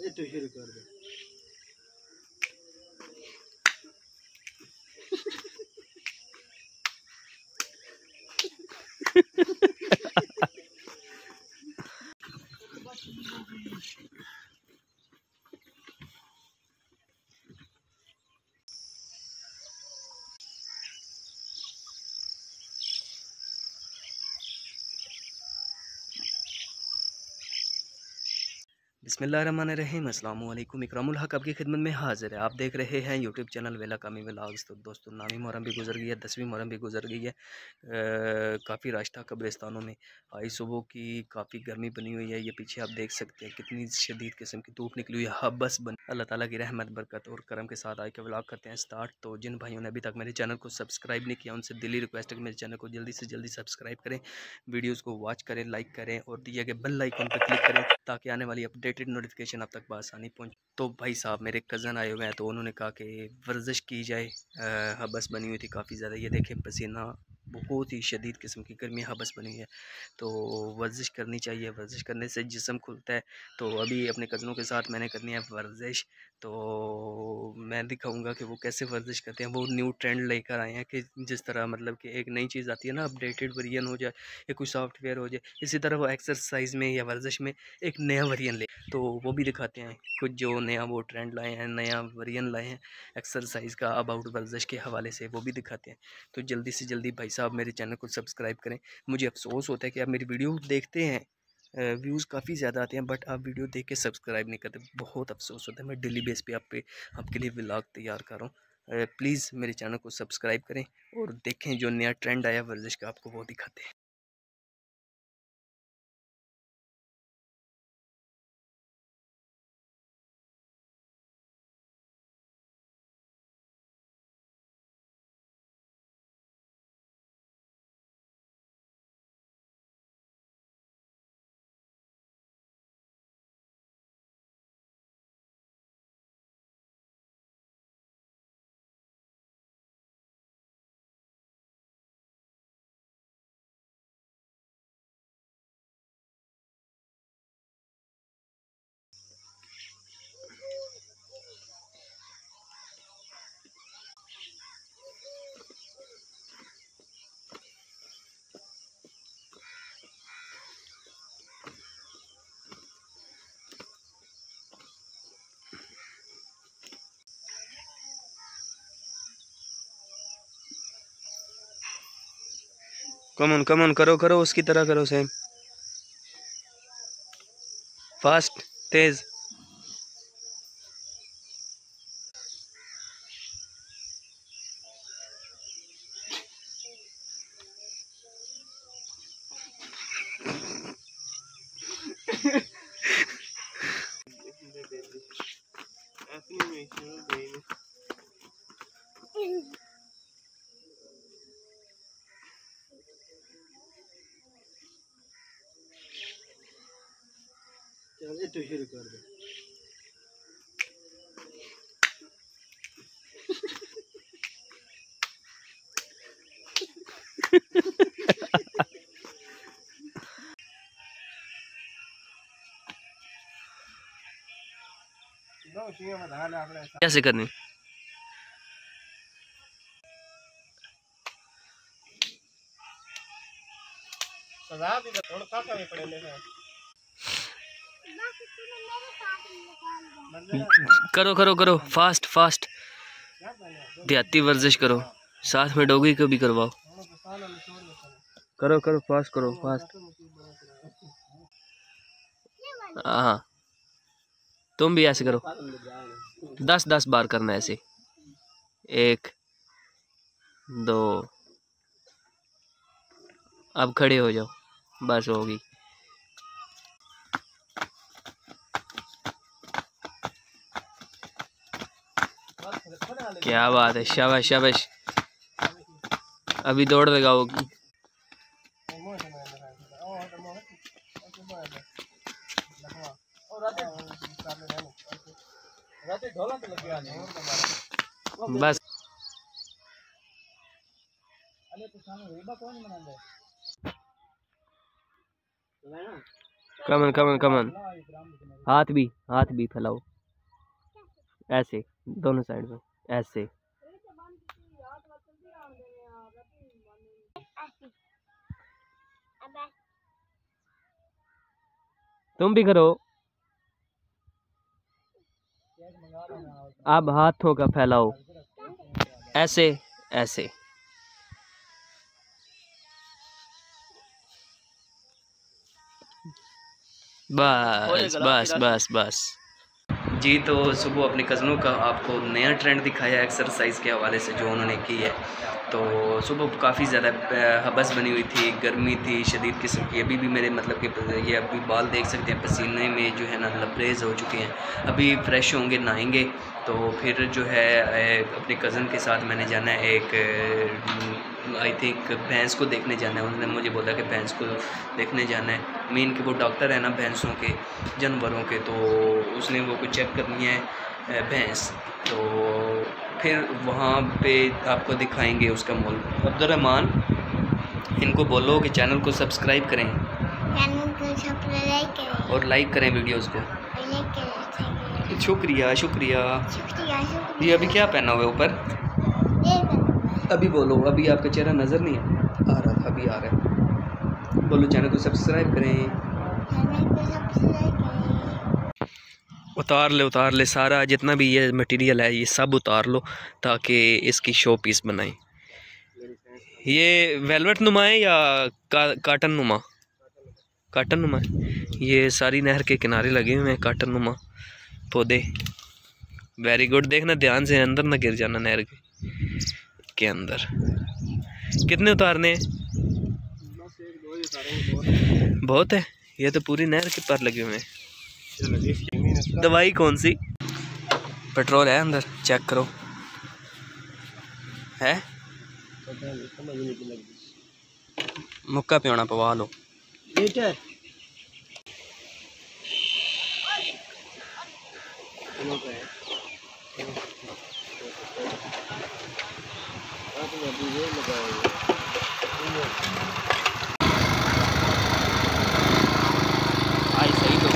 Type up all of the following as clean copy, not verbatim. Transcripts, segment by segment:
ये तो शुरू कर दे। बिस्मिल्लाहिर्रहमानिर्रहीम, अस्सलाम वालेकुम। इकरामुल हक आपकी खिदमत में हाजिर है। आप देख रहे हैं यूट्यूब चैनल वेला कामी व्लॉग्स। तो दोस्तों, 9वीं मुहर्रम भी गुजर गई है, 10वीं मुहर्रम भी गुजर गई है। काफ़ी रास्ता कब्रिस्तानों में आई सुबह की काफ़ी गर्मी बनी हुई है। ये पीछे आप देख सकते हैं कितनी शदीद किस्म की धूप निकली हुई है। हाँ बस बन अल्लाह ताला की रहमत बरकत और करम के साथ आए के व्लॉग करते हैं स्टार्ट। तो जिन भाइयों ने अभी तक मेरे चैनल को सब्सक्राइब नहीं किया, उनसे दिली रिक्वेस्ट है कि मेरे चैनल को जल्दी से जल्दी सब्सक्राइब करें, वीडियोज़ को वॉच करें, लाइक करें और दिए गए बेल आइकन पर क्लिक करें ताकि आने वाली अपडेटेड नोटिफिकेशन आप तक बआसानी पहुंचे। तो भाई साहब मेरे कज़न आए हुए हैं, तो उन्होंने कहा कि वर्जिश की जाए। हबस बनी हुई थी काफ़ी ज़्यादा, ये देखें पसीना, बहुत ही शदीद किस्म की गर्मी हबस बनी हुई है। तो वर्जिश करनी चाहिए, वर्जिश करने से जिस्म खुलता है। तो अभी अपने कज़नों के साथ मैंने करनी है वर्जिश। तो मैं दिखाऊंगा कि वो कैसे वर्जिश करते हैं। वो न्यू ट्रेंड लेकर आए हैं कि जिस तरह मतलब कि एक नई चीज़ आती है ना, अपडेटेड वर्जन हो जाए या कोई सॉफ्टवेयर हो जाए, इसी तरह वो एक्सरसाइज में या वर्जिश में एक नया वर्जन ले। तो वो भी दिखाते हैं कुछ जो नया वो ट्रेंड लाए हैं, नया वर्जन लाए हैं एक्सरसाइज का अबाउट वर्जिश के हवाले से, वो भी दिखाते हैं। तो जल्दी से जल्दी भाई साहब मेरे चैनल को सब्सक्राइब करें। मुझे अफसोस होता है कि आप मेरी वीडियो देखते हैं, व्यूज़ काफ़ी ज़्यादा आते हैं, बट आप वीडियो देख के सब्सक्राइब नहीं करते। बहुत अफसोस होता है। मैं डेली बेस पे आपके लिए व्लॉग तैयार कर रहा हूँ। प्लीज़ मेरे चैनल को सब्सक्राइब करें और देखें जो नया ट्रेंड आया वर्जिश का, आपको वो दिखाते हैं। कम ऑन करो करो, उसकी तरह करो सेम, फास्ट, तेज। चल ये तो शुरू कर दे। कैसे करनी? करो करो करो, फास्ट फास्ट, देहाती वर्जिश करो, साथ में डोगी को भी करवाओ। करो करो, फास्ट करो, फास्ट। हाँ, तुम भी ऐसे करो, 10-10 बार करना है ऐसे। 1 2, अब खड़े हो जाओ, बस होगी। क्या बात है, शाबाश शाबाश। अभी दौड़ लगाओ। बस कमन कमन कमन, हाथ भी फैलाओ ऐसे, दोनों साइड में ऐसे। तुम भी करो। अब हाथों का फैलाओ ऐसे ऐसे। बस बस बस बस जी। तो सुबह अपने कज़नों का आपको नया ट्रेंड दिखाया एक्सरसाइज के हवाले से जो उन्होंने की है। तो सुबह काफ़ी ज़्यादा हबस बनी हुई थी, गर्मी थी शदीद किस्म की। अभी भी मेरे मतलब कि ये अभी बाल देख सकते हैं पसीने में जो है ना लबरेज हो चुके हैं। अभी फ्रेश होंगे, नहाएंगे, तो फिर जो है अपने कज़न के साथ मैंने जाना है एक आई थिंक भैंस को देखने जाना है। उन्होंने मुझे बोला कि भैंस को देखने जाना है। मीन के वो डॉक्टर है ना भैंसों के, जानवरों के, तो उसने वो कुछ चेक करनी है भैंस। तो फिर वहाँ पे आपको दिखाएंगे उसका मोल। अब्दुर्रहमान, इनको बोलो कि चैनल को सब्सक्राइब करें, और लाइक करें वीडियोस को। शुक्रिया शुक्रिया। ये अभी क्या पहना हुआ है ऊपर? अभी बोलो, अभी आपका चेहरा नज़र नहीं आ रहा था, अभी आ रहा है। बोलो चैनल को सब्सक्राइब करें। उतार ले सारा जितना भी ये मटेरियल है ये सब उतार लो ताकि इसकी शो पीस बनाएं। ये वेलवेट नुमा है या काटन नुमा? काटन नुमा है। ये सारी नहर के किनारे लगे हुए हैं काटन नुमा पौधे। Very good. देखना ध्यान से, अंदर ना गिर जाना नहर के अंदर। कितने उतारने? बहुत है। ये तो पूरी नहर के पर लगे हुए हैं। दवाई कौन सी? पेट्रोल है अंदर, चेक करो। है मुक्का पियोना पवा लो। आई सही तो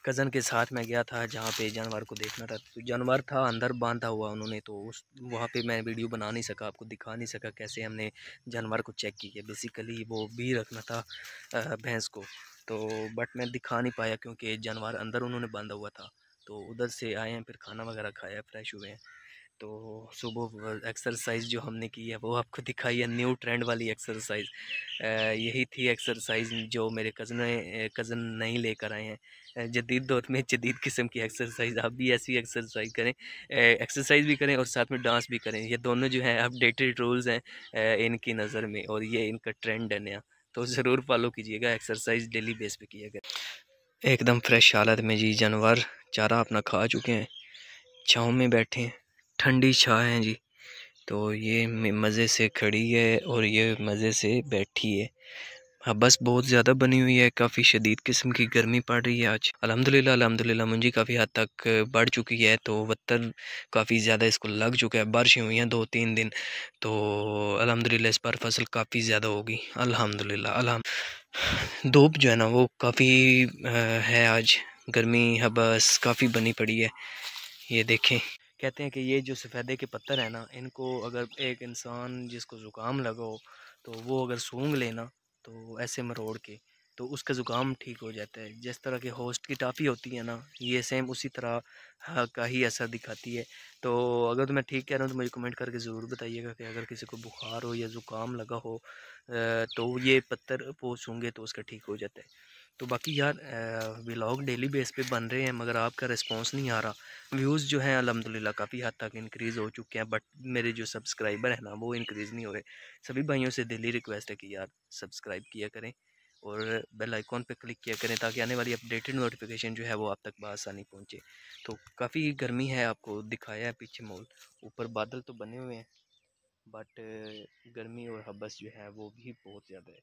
कज़न के साथ मैं गया था जहाँ पे जानवर को देखना था। तो जानवर था अंदर बांधा हुआ उन्होंने, तो उस वहाँ पे मैं वीडियो बना नहीं सका, आपको दिखा नहीं सका कैसे हमने जानवर को चेक किया। बेसिकली वो भी रखना था भैंस को, तो बट मैं दिखा नहीं पाया क्योंकि जानवर अंदर उन्होंने बांधा हुआ था। तो उधर से आए हैं, फिर खाना वगैरह खाया, फ्रेश हुए हैं। तो सुबह एक्सरसाइज जो हमने की है वो आपको दिखाई है, न्यू ट्रेंड वाली एक्सरसाइज। यही थी एक्सरसाइज जो मेरे कज़न नहीं लेकर आए हैं। जदीद दौर में जदीद किस्म की एक्सरसाइज, आप भी ऐसी एक्सरसाइज करें, एक्सरसाइज भी करें और साथ में डांस भी करें। ये दोनों जो हैं अपडेटेड रूल्स हैं इनकी नज़र में, और ये इनका ट्रेंड है नया, तो ज़रूर फॉलो कीजिएगा। एक्सरसाइज डेली बेस पे किया गया। एकदम फ्रेश हालत में जी जानवर चारा अपना खा चुके हैं, छाँव में बैठे हैं, ठंडी छाँ है जी। तो ये मज़े से खड़ी है और ये मज़े से बैठी है। हाँ बस बहुत ज़्यादा बनी हुई है, काफ़ी शदीद किस्म की गर्मी पड़ रही है आज। अल्हम्दुलिल्लाह मुंजी काफ़ी हद तक बढ़ चुकी है, तो वत्तर काफ़ी ज़्यादा इसको लग चुका है। बारिशें हुई हैं 2-3 दिन, तो अल्हम्दुलिल्लाह इस बार फसल काफ़ी ज़्यादा होगी अल्हम्दुलिल्लाह। धूप जो है ना वो काफ़ी है आज, गर्मी हबस काफ़ी बनी पड़ी है। ये देखें, कहते हैं कि ये जो सफ़ेदे के पत्थर है ना, इनको अगर एक इंसान जिसको ज़ुकाम लगा हो तो वो अगर सूंघ लेना तो ऐसे मरोड़ के, तो उसका ज़ुकाम ठीक हो जाता है। जिस तरह के होस्ट की टाफ़ी होती है ना, ये सेम उसी तरह का ही असर दिखाती है। तो अगर तो मैं ठीक कह रहा हूँ तो मुझे कमेंट करके ज़रूर बताइएगा कि अगर किसी को बुखार हो या ज़ुकाम लगा हो तो ये पत्थर वो सूंघे तो उसका ठीक हो जाता है। तो बाकी यार व्लॉग डेली बेस पे बन रहे हैं मगर आपका रिस्पांस नहीं आ रहा। व्यूज़ जो हैं अल्हम्दुलिल्लाह काफ़ी हद तक इंक्रीज़ हो चुके हैं, बट मेरे जो सब्सक्राइबर हैं ना वो इंक्रीज़ नहीं हो रहे। सभी भाइयों से दिली रिक्वेस्ट है कि यार सब्सक्राइब किया करें और बेल आइकॉन पे क्लिक किया करें ताकि आने वाली अपडेटेड नोटिफिकेशन जो है वो आप तक बआसानी पहुँचे। तो काफ़ी गर्मी है, आपको दिखाया है पीछे माहौल, ऊपर बादल तो बने हुए हैं बट गर्मी और हब्बस जो है वो भी बहुत ज़्यादा है।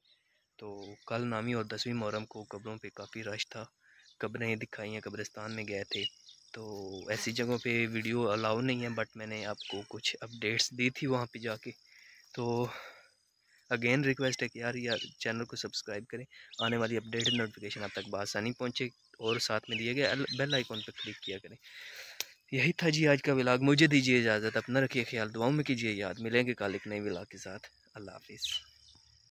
तो कल नामी और 10वीं मुहर्रम को कब्रों पे काफ़ी रश था, कब्रें दिखाई हैं, कब्रिस्तान में गए थे। तो ऐसी जगहों पे वीडियो अलाउ नहीं है बट मैंने आपको कुछ अपडेट्स दी थी वहाँ पे जाके। तो अगेन रिक्वेस्ट है कि यार चैनल को सब्सक्राइब करें, आने वाली अपडेटेड नोटिफिकेशन आप तक बआसानी पहुँचे और साथ में दिए गए बेल आइकॉन पर क्लिक किया करें। यही था जी आज का व्लॉग, मुझे दीजिए इजाज़त, अपना रखिए ख्याल, दुआओं में कीजिए याद, मिलेंगे कल एक नए व्लॉग के साथ। अल्लाह हाफिज़।